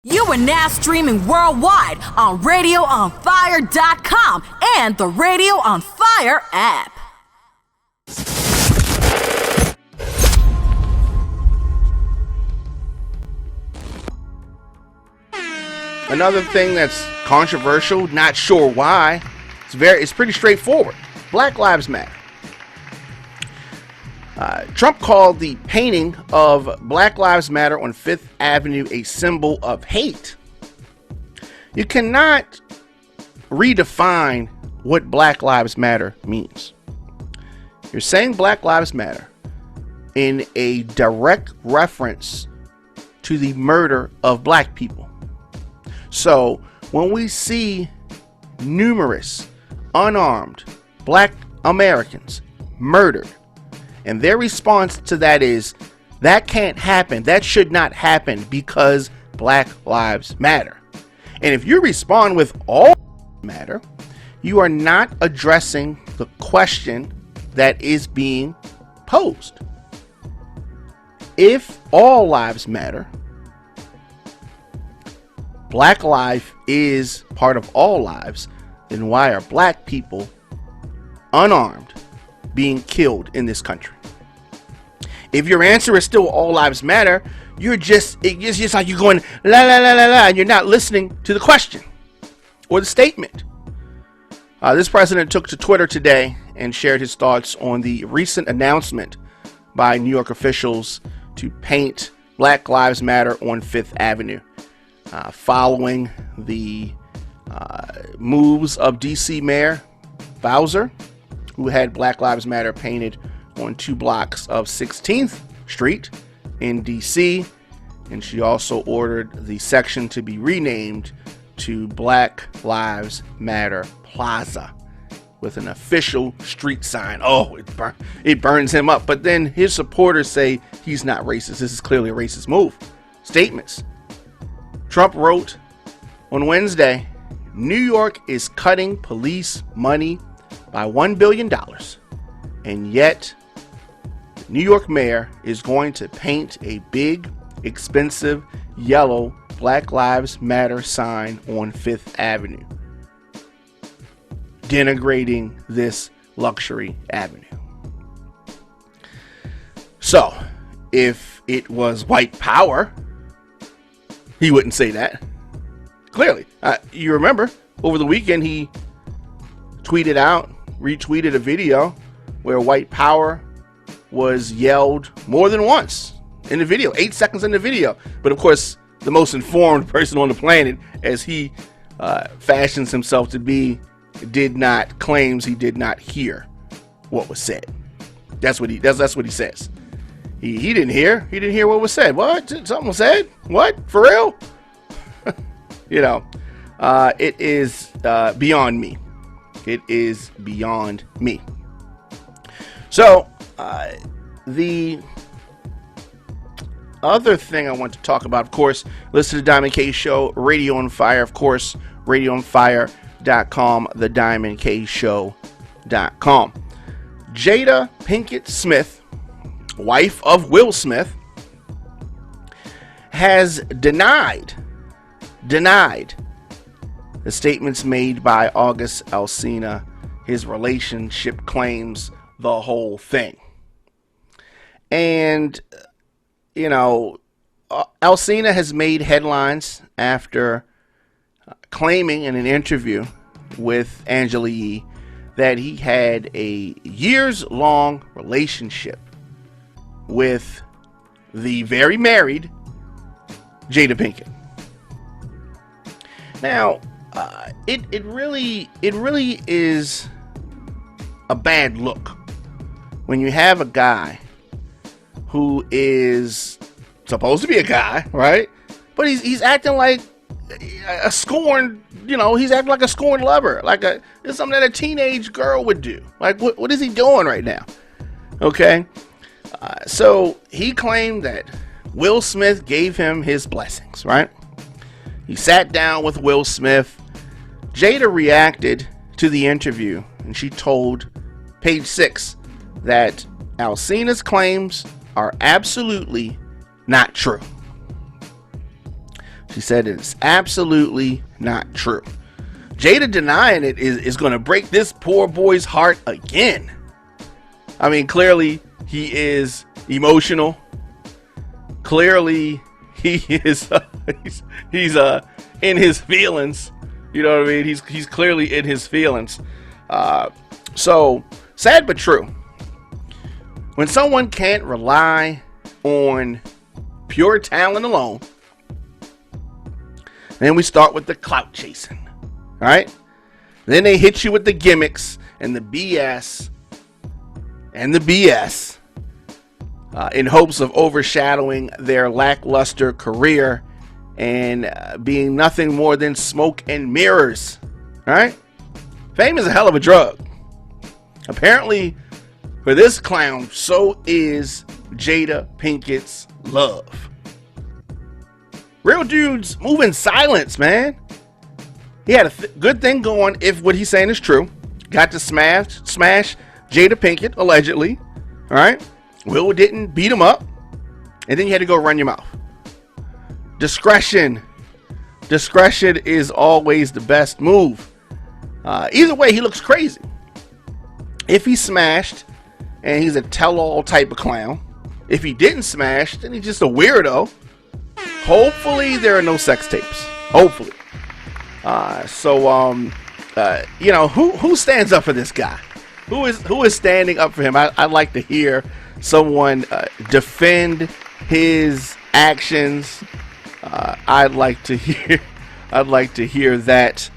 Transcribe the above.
You are now streaming worldwide on RadioOnFire.com and the Radio on Fire app. Another thing that's controversial, not sure why, it's pretty straightforward. Black Lives Matter. Trump called the painting of Black Lives Matter on Fifth Avenue a symbol of hate. You cannot redefine what Black Lives Matter means. You're saying Black Lives Matter in a direct reference to the murder of black people. So when we see numerous unarmed black Americans murdered, and their response to that is, that can't happen, that should not happen because Black Lives Matter. And if you respond with all matter, you are not addressing the question that is being posed. If all lives matter, black life is part of all lives, then why are black people unarmed being killed in this country? If your answer is still all lives matter, it's just like you're going la la la la la, and you're not listening to the question or the statement. This president took to Twitter today and shared his thoughts on the recent announcement by New York officials to paint Black Lives Matter on Fifth Avenue, following the moves of DC Mayor Bowser, who had Black Lives Matter painted on 2 blocks of 16th Street in DC, and she also ordered the section to be renamed to Black Lives Matter Plaza with an official street sign. Oh, it burns him up. But then his supporters say he's not racist. This is clearly a racist move. Statements. Trump wrote on Wednesday, New York is cutting police money by $1 billion, and yet the New York mayor is going to paint a big, expensive, yellow Black Lives Matter sign on Fifth Avenue, denigrating this luxury avenue. So, if it was white power, he wouldn't say that. Clearly. You remember, over the weekend, he retweeted a video where white power was yelled more than once in the video, 8 seconds in the video. But of course, the most informed person on the planet, as he fashions himself to be, claims he did not hear what was said. That's what he says. He didn't hear what was said. What? Something was said? What? For real? It is beyond me. It is beyond me. So, the other thing I want to talk about, of course, listen to the Diamond K Show, Radio on Fire, of course, RadioOnFire.com, TheDiamondKShow.com. Jada Pinkett Smith, wife of Will Smith, has denied the statements made by August Alsina, his relationship claims, the whole thing. And, Alsina has made headlines after claiming in an interview with Angela Yee that he had a years-long relationship with the very married Jada Pinkett. Now, it really is a bad look when you have a guy who is supposed to be a guy, right? But he's acting like a scorned, he's acting like a scorned lover, it's something that a teenage girl would do. Like, what is he doing right now? Okay, so he claimed that Will Smith gave him his blessings, right? He sat down with Will Smith. Jada reacted to the interview, and she told Page 6 that Alsina's claims are absolutely not true. She said it's absolutely not true. Jada denying it is going to break this poor boy's heart again. I mean, clearly he is emotional. Clearly he is he's in his feelings. You know what I mean? He's clearly in his feelings. So sad but true. When someone can't rely on pure talent alone, then we start with the clout chasing. All right? Then they hit you with the gimmicks and the BS in hopes of overshadowing their lackluster career and being nothing more than smoke and mirrors. All right? Fame is a hell of a drug. Apparently, for this clown, so is Jada Pinkett's love. Real dudes move in silence, man. He had a good thing going if what he's saying is true. Got to smash Jada Pinkett, allegedly. All right? Will didn't beat him up. And then you had to go run your mouth. Discretion is always the best move. Either way, he looks crazy. If he smashed, and he's a tell-all type of clown. If he didn't smash, then he's just a weirdo. Hopefully, there are no sex tapes. Hopefully. You know, who stands up for this guy? Who is standing up for him? I'd like to hear someone defend his actions. I'd like to hear that.